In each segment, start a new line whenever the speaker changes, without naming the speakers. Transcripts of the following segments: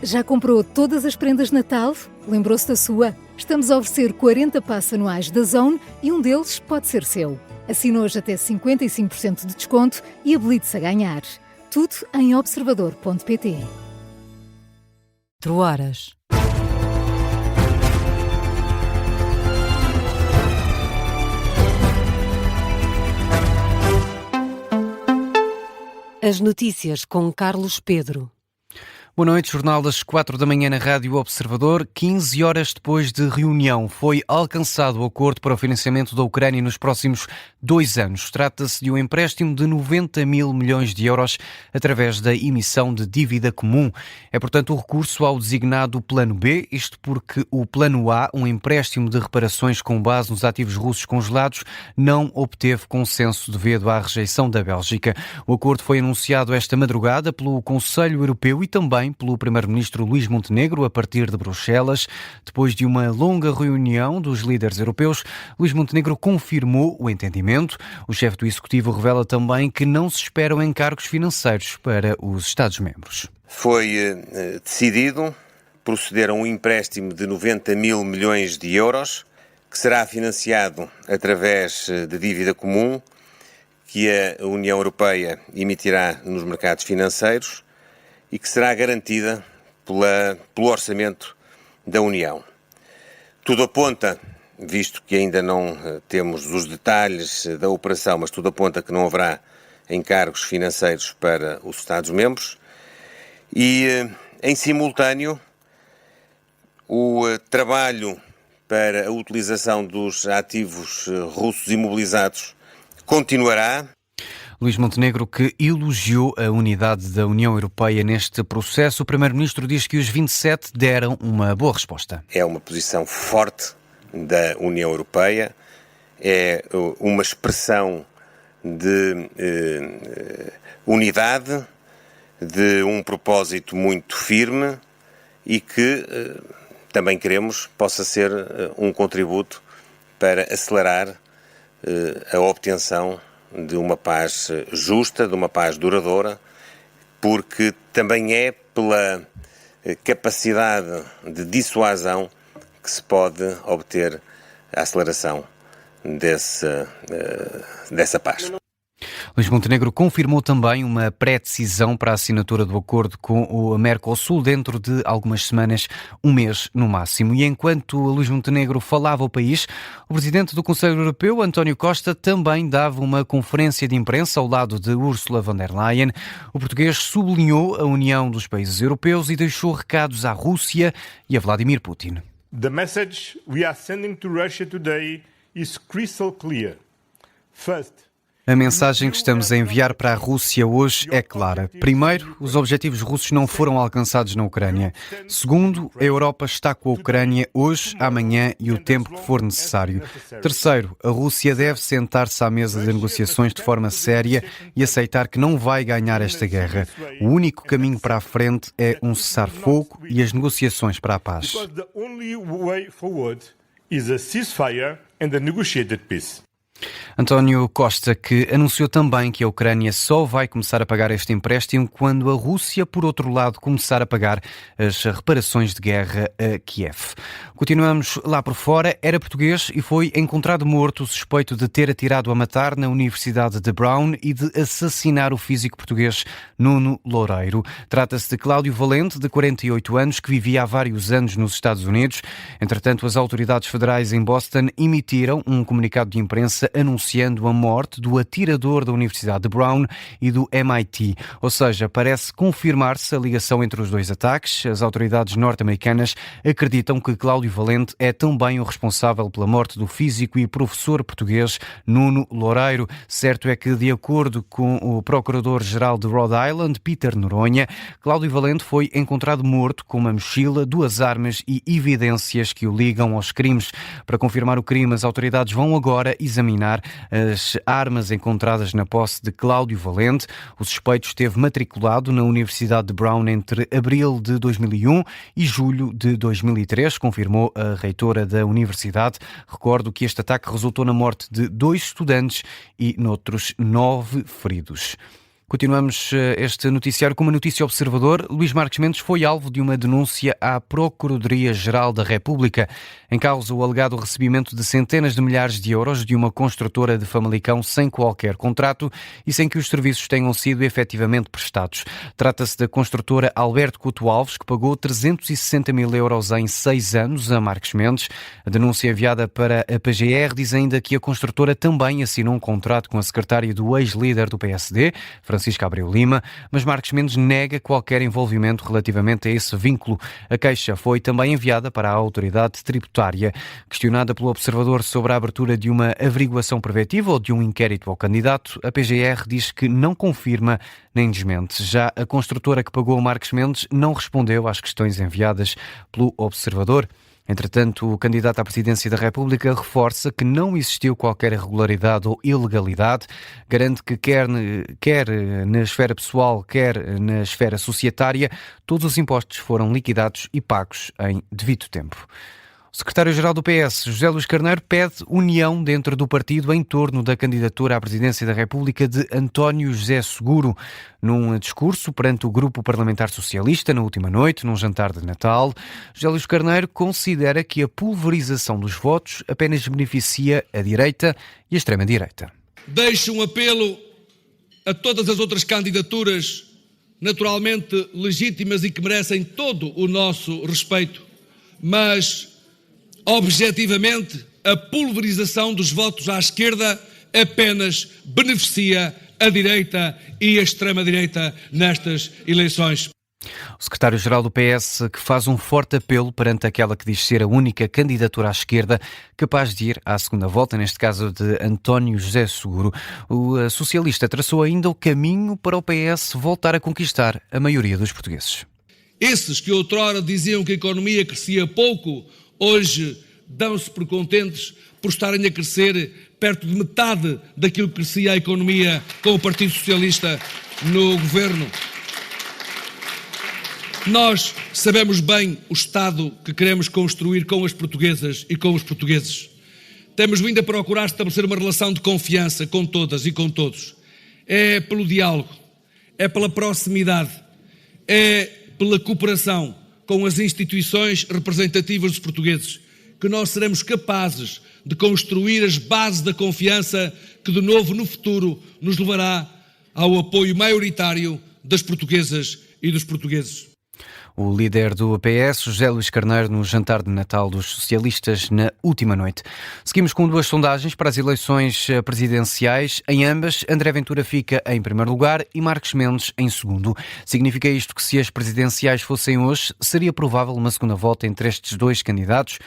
Já comprou todas as prendas de Natal? Lembrou-se da sua? Estamos a oferecer 40 passes anuais da Zone e um deles pode ser seu. Assine hoje até 55% de desconto e habilite-se a ganhar. Tudo em observador.pt.
4 horas. As notícias com Carlos Pedro.
Boa noite, jornal das 4 da manhã na Rádio Observador. 15 horas depois de reunião, foi alcançado o acordo para o financiamento da Ucrânia nos próximos 2 anos. Trata-se de um empréstimo de 90 mil milhões de euros através da emissão de dívida comum. É, portanto, o recurso ao designado Plano B, isto porque o Plano A, um empréstimo de reparações com base nos ativos russos congelados, não obteve consenso devido à rejeição da Bélgica. O acordo foi anunciado esta madrugada pelo Conselho Europeu e também pelo primeiro-ministro Luís Montenegro a partir de Bruxelas. Depois de uma longa reunião dos líderes europeus, Luís Montenegro confirmou o entendimento. O chefe do Executivo revela também que não se esperam encargos financeiros para os Estados-membros.
Foi decidido proceder a um empréstimo de 90 mil milhões de euros, que será financiado através de dívida comum que a União Europeia emitirá nos mercados financeiros e que será garantida pelo orçamento da União. Tudo aponta, visto que ainda não temos os detalhes da operação, mas tudo aponta que não haverá encargos financeiros para os Estados-membros e, em simultâneo, o trabalho para a utilização dos ativos russos imobilizados continuará.
Luís Montenegro, que elogiou a unidade da União Europeia neste processo, o Primeiro-Ministro diz que os 27 deram uma boa resposta.
É uma posição forte da União Europeia, é uma expressão de unidade, de um propósito muito firme e que também queremos possa ser um contributo para acelerar a obtenção de uma paz justa, de uma paz duradoura, porque também é pela capacidade de dissuasão que se pode obter a aceleração dessa paz.
Luís Montenegro confirmou também uma pré-decisão para a assinatura do acordo com o Mercosul dentro de algumas semanas, um mês no máximo. E enquanto Luís Montenegro falava ao país, o presidente do Conselho Europeu, António Costa, também dava uma conferência de imprensa ao lado de Ursula von der Leyen. O português sublinhou a união dos países europeus e deixou recados à Rússia e a Vladimir Putin.
The message we are sending to Russia today is crystal clear. First,
a mensagem que estamos a enviar para a Rússia hoje é clara. Primeiro, os objetivos russos não foram alcançados na Ucrânia. Segundo, a Europa está com a Ucrânia hoje, amanhã e o tempo que for necessário. Terceiro, a Rússia deve sentar-se à mesa de negociações de forma séria e aceitar que não vai ganhar esta guerra. O único caminho para a frente é um cessar-fogo e as negociações para a paz.
because the only way forward is a ceasefire and a negotiated peace.
António Costa, que anunciou também que a Ucrânia só vai começar a pagar este empréstimo quando a Rússia, por outro lado, começar a pagar as reparações de guerra a Kiev. Continuamos lá por fora. Era português e foi encontrado morto suspeito de ter atirado a matar na Universidade de Brown e de assassinar o físico português Nuno Loureiro. Trata-se de Cláudio Valente, de 48 anos, que vivia há vários anos nos Estados Unidos. Entretanto, as autoridades federais em Boston emitiram um comunicado de imprensa anunciando a morte do atirador da Universidade de Brown e do MIT. Ou seja, parece confirmar-se a ligação entre os dois ataques. As autoridades norte-americanas acreditam que Cláudio Valente é também o responsável pela morte do físico e professor português Nuno Loureiro. Certo é que, de acordo com o Procurador-Geral de Rhode Island, Peter Noronha, Cláudio Valente foi encontrado morto com uma mochila, 2 armas e evidências que o ligam aos crimes. Para confirmar o crime, as autoridades vão agora examinar as armas encontradas na posse de Cláudio Valente. O suspeito esteve matriculado na Universidade de Brown entre abril de 2001 e julho de 2003, confirmou a reitora da universidade. Recordo que este ataque resultou na morte de 2 estudantes e noutros 9 feridos. Continuamos este noticiário com uma notícia observador. Luís Marques Mendes foi alvo de uma denúncia à Procuradoria-Geral da República. Em causa o alegado recebimento de centenas de milhares de euros de uma construtora de Famalicão sem qualquer contrato e sem que os serviços tenham sido efetivamente prestados. Trata-se da construtora Alberto Couto Alves, que pagou 360 mil euros em 6 anos a Marques Mendes. A denúncia enviada para a PGR diz ainda que a construtora também assinou um contrato com a secretária do ex-líder do PSD, Francisco Abreu Lima, mas Marques Mendes nega qualquer envolvimento relativamente a esse vínculo. A queixa foi também enviada para a autoridade tributária. Questionada pelo Observador sobre a abertura de uma averiguação preventiva ou de um inquérito ao candidato, a PGR diz que não confirma nem desmente. Já a construtora que pagou Marques Mendes não respondeu às questões enviadas pelo Observador. Entretanto, o candidato à presidência da República reforça que não existiu qualquer irregularidade ou ilegalidade. Garante que quer na esfera pessoal, quer na esfera societária, todos os impostos foram liquidados e pagos em devido tempo. O secretário-geral do PS, José Luís Carneiro, pede união dentro do partido em torno da candidatura à presidência da República de António José Seguro. Num discurso perante o Grupo Parlamentar Socialista na última noite, num jantar de Natal, José Luís Carneiro considera que a pulverização dos votos apenas beneficia a direita e a extrema-direita.
Deixo um apelo a todas as outras candidaturas, naturalmente legítimas e que merecem todo o nosso respeito, mas objetivamente, a pulverização dos votos à esquerda apenas beneficia a direita e a extrema-direita nestas eleições.
O secretário-geral do PS que faz um forte apelo perante aquela que diz ser a única candidatura à esquerda capaz de ir à segunda volta, neste caso de António José Seguro. O socialista traçou ainda o caminho para o PS voltar a conquistar a maioria dos portugueses.
Esses que outrora diziam que a economia crescia pouco, hoje dão-se por contentes por estarem a crescer perto de metade daquilo que crescia a economia com o Partido Socialista no governo. Nós sabemos bem o Estado que queremos construir com as portuguesas e com os portugueses. Temos vindo a procurar estabelecer uma relação de confiança com todas e com todos. É pelo diálogo, é pela proximidade, é pela cooperação com as instituições representativas dos portugueses, que nós seremos capazes de construir as bases da confiança que, de novo, no futuro, nos levará ao apoio maioritário das portuguesas e dos portugueses.
O líder do PS, José Luís Carneiro, no jantar de Natal dos socialistas na última noite. Seguimos com 2 sondagens para as eleições presidenciais. Em ambas, André Ventura fica em primeiro lugar e Marques Mendes em segundo. Significa isto que se as presidenciais fossem hoje, seria provável uma segunda volta entre estes 2 candidatos?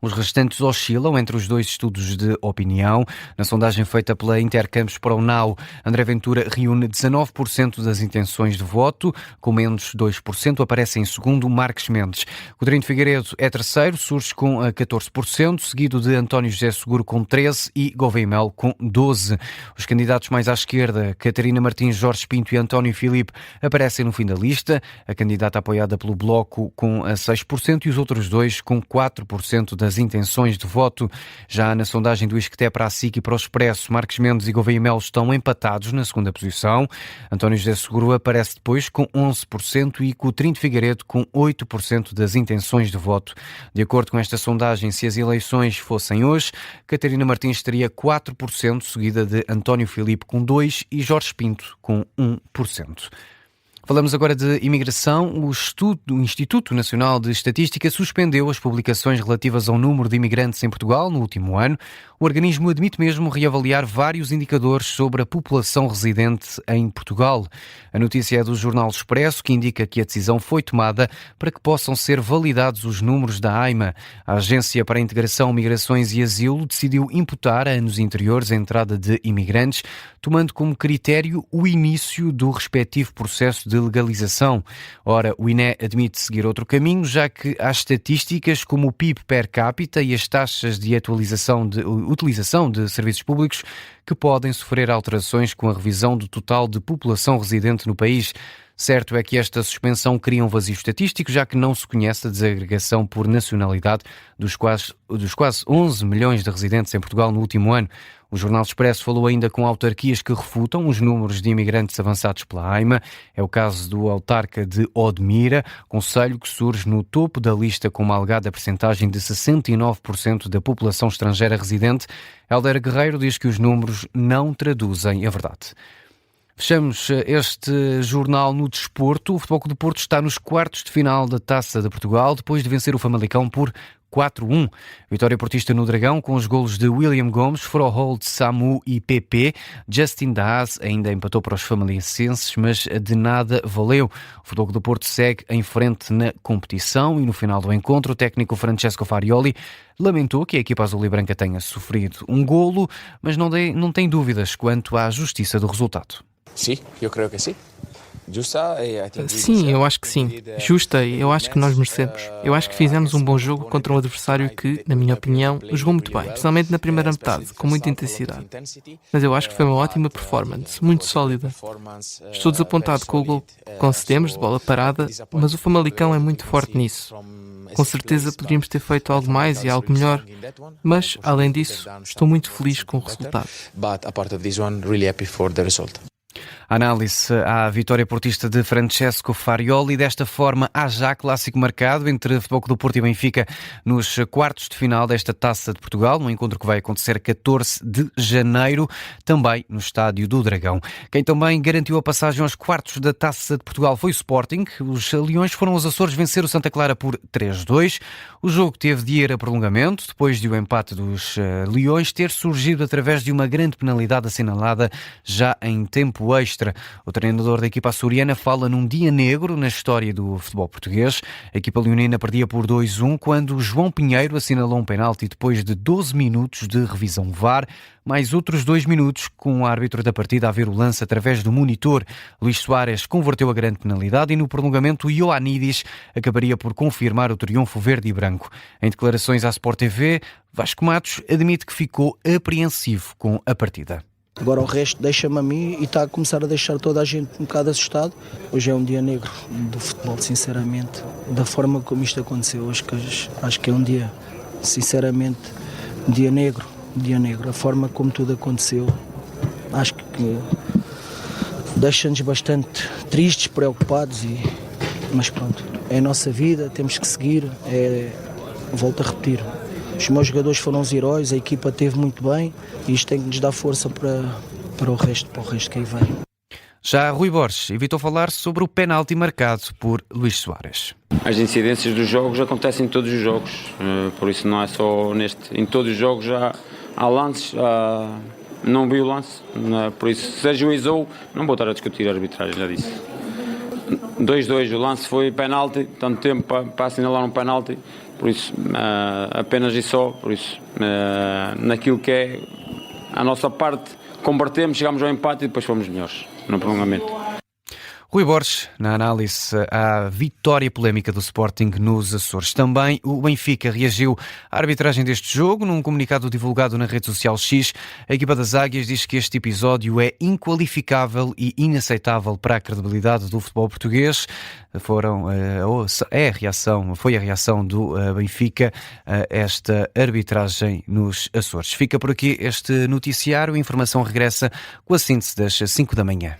Os restantes oscilam entre os 2 estudos de opinião. Na sondagem feita pela Intercampos para o Now, André Ventura reúne 19% das intenções de voto, com menos 2% aparece em segundo Marques Mendes. Coutinho Figueiredo é terceiro, surge com 14%, seguido de António José Seguro com 13% e Gouveia Melo com 12%. Os candidatos mais à esquerda, Catarina Martins, Jorge Pinto e António Filipe, aparecem no fim da lista. A candidata apoiada pelo Bloco com 6% e os outros 2 com 4% das intenções de voto. Já na sondagem do Isqueté para a SIC e para o Expresso, Marques Mendes e Gouveia Melo estão empatados na segunda posição. António José Seguro aparece depois com 11% e Coutinho Figueiredo com 8% das intenções de voto. De acordo com esta sondagem, se as eleições fossem hoje, Catarina Martins teria 4%, seguida de António Filipe com 2% e Jorge Pinto com 1%. Falamos agora de imigração. O Instituto Nacional de Estatística suspendeu as publicações relativas ao número de imigrantes em Portugal no último ano. O organismo admite mesmo reavaliar vários indicadores sobre a população residente em Portugal. A notícia é do Jornal Expresso, que indica que a decisão foi tomada para que possam ser validados os números da AIMA. A Agência para a Integração, Migrações e Asilo decidiu imputar a anos anteriores a entrada de imigrantes, tomando como critério o início do respectivo processo de legalização. Ora, o INE admite seguir outro caminho, já que há estatísticas como o PIB per capita e as taxas de utilização de serviços públicos que podem sofrer alterações com a revisão do total de população residente no país. Certo é que esta suspensão cria um vazio estatístico, já que não se conhece a desagregação por nacionalidade dos quase 11 milhões de residentes em Portugal no último ano. O Jornal Expresso falou ainda com autarquias que refutam os números de imigrantes avançados pela AIMA. É o caso do autarca de Odmira, concelho que surge no topo da lista com uma alegada percentagem de 69% da população estrangeira residente. Hélder Guerreiro diz que os números não traduzem a verdade. Fechamos este jornal no desporto. O Futebol Clube do Porto está nos quartos de final da Taça de Portugal, depois de vencer o Famalicão por 4-1. Vitória portista no Dragão, com os golos de William Gomes, Froholt, Samu e PP. Justin Daas ainda empatou para os famalicenses, mas de nada valeu. O Futebol Clube do Porto segue em frente na competição e no final do encontro o técnico Francesco Farioli lamentou que a equipa azul e branca tenha sofrido um golo, mas não tem dúvidas quanto à justiça do resultado.
Sim, eu creio que sim.
Sim, eu acho que sim. Justa, eu acho que nós merecemos. Eu acho que fizemos um bom jogo contra um adversário que, na minha opinião, jogou muito bem, especialmente na primeira metade, com muita intensidade. Mas eu acho que foi uma ótima performance, muito sólida. Estou desapontado com o gol que concedemos de bola parada, mas o Famalicão é muito forte nisso. Com certeza poderíamos ter feito algo mais e algo melhor, mas, além disso, estou muito feliz com o resultado.
Análise à vitória portista de Francesco Farioli. Desta forma, há já clássico marcado entre Futebol Clube do Porto e Benfica nos quartos de final desta Taça de Portugal, um encontro que vai acontecer 14 de janeiro, também no Estádio do Dragão. Quem também garantiu a passagem aos quartos da Taça de Portugal foi o Sporting. Os Leões foram aos Açores vencer o Santa Clara por 3-2. O jogo teve de ir a prolongamento, depois de o empate dos Leões ter surgido através de uma grande penalidade assinalada já em tempo extra. O treinador da equipa açoriana fala num dia negro na história do futebol português. A equipa leonina perdia por 2-1 quando João Pinheiro assinalou um penalti depois de 12 minutos de revisão VAR, mais outros 2 minutos com o árbitro da partida a ver o lance através do monitor. Luís Soares converteu a grande penalidade e no prolongamento Ioannidis acabaria por confirmar o triunfo verde e branco. Em declarações à Sport TV, Vasco Matos admite que ficou apreensivo com a partida.
Agora o resto deixa-me a mim e está a começar a deixar toda a gente um bocado assustado. Hoje é um dia negro do futebol, sinceramente. Da forma como isto aconteceu, acho que é um dia, sinceramente, um dia negro. A forma como tudo aconteceu, acho que deixa-nos bastante tristes, preocupados, mas pronto, é a nossa vida, temos que seguir, volto a repetir. Os meus jogadores foram os heróis, a equipa esteve muito bem e isto tem que nos dar força para o resto que aí vem.
Já Rui Borges evitou falar sobre o penalti marcado por Luís Soares.
As incidências dos jogos acontecem em todos os jogos, por isso não é só neste. Em todos os jogos já há lances, não vi o lance, por isso se ajuizou, não vou estar a discutir a arbitragem, já disse. 2-2, o lance foi penalti, tanto tempo para assinalar um penalti. Por isso, apenas e só, por isso, naquilo que é a nossa parte, convertemos, chegámos ao empate e depois fomos melhores no prolongamento.
Rui Borges, na análise à vitória polémica do Sporting nos Açores. Também o Benfica reagiu à arbitragem deste jogo. Num comunicado divulgado na rede social X, a equipa das Águias diz que este episódio é inqualificável e inaceitável para a credibilidade do futebol português. Foi a reação do Benfica a esta arbitragem nos Açores. Fica por aqui este noticiário. A informação regressa com a síntese das 5 da manhã.